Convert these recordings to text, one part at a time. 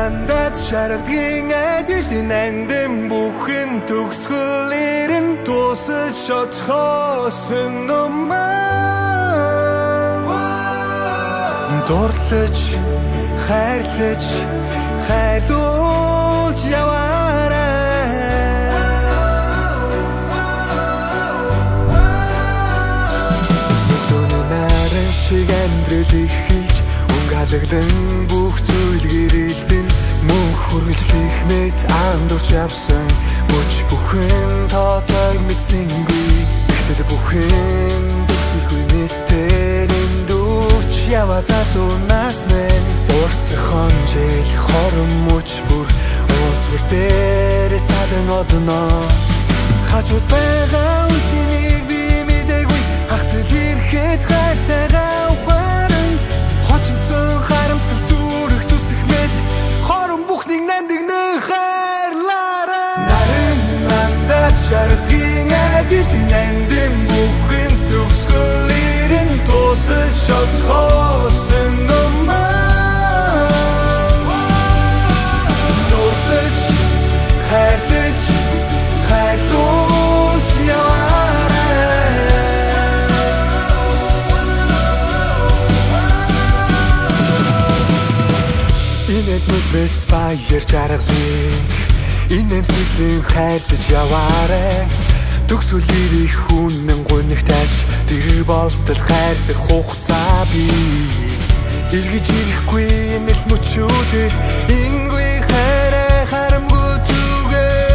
мандат шаргадгийн адилын андин бүхэн төгсгөлээр нь дуусаж шотхоосон нумаа дурлаж хайрлаж хайрлуулж яваарай нүдний наран шиг амьдрал эхэлж өнгөалглан бүх зүйл гэрэлтэн мөнх хүргэлцлих мэт андуурч явсан мөч бүхэн тоотойг мэдсэнгүй ихтэл бүхэн төгсөхгүй мэтээр эндүүрч яваа залуунаас мэн урсхон жил хорон мөч бүр ууцгэр дээрээ садан одноо хажууд байгаа үнийг би мэдээгүй хагцэл ирэхэд хайртайгаа ухаан хочинцэн харамсал зүрх зүсэх мэт хорон бүхнийг нандинэ хайрлаарай нарийн мандат шаргадгийн адилын андин бүхэн төгсгөлээр нь дуусаж шотхоосон нумаа дурлаж хайрлаж хайрлуулж яваарай инэт нүднээс баяр жаргалыг инэмсэглэн хайрлаж яваарай төгсгөлээр их үнэн гунигтайч тэр болтол хайрлах хугацаа бий эргэж ирэхгүй энэ л мөчүүдэд ингүй хайраа харамгүй түгээ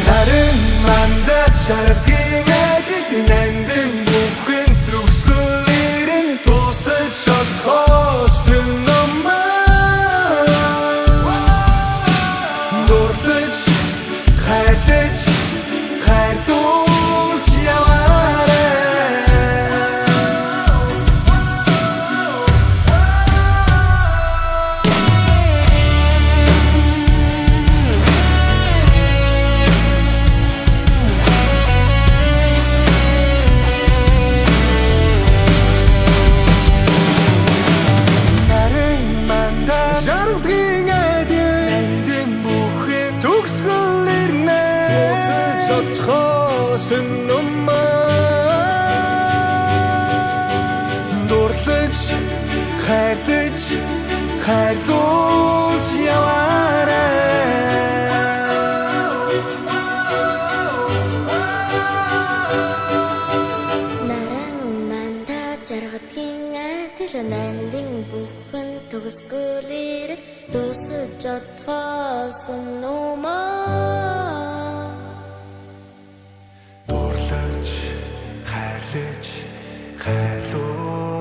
нарийн мандат шаргадгийн адилын андин бүхэн төгсгөлээр нь дуусаж шотхоосон нумаа дурлаж хайрлаж хайрлуулж яваарай нарийн мандат шаргадгийн адилын андин бүхэн төгсгөлээр нь дуусаж шотхоосон нумаа дурлаж хайрлаж хайрлуулж яваарай наран мандат жаргадгийн адилын андин бүхэн төгсгөлээр дуусаж шотхоосон нумаа дурлаж хайрлаж хайрлуулж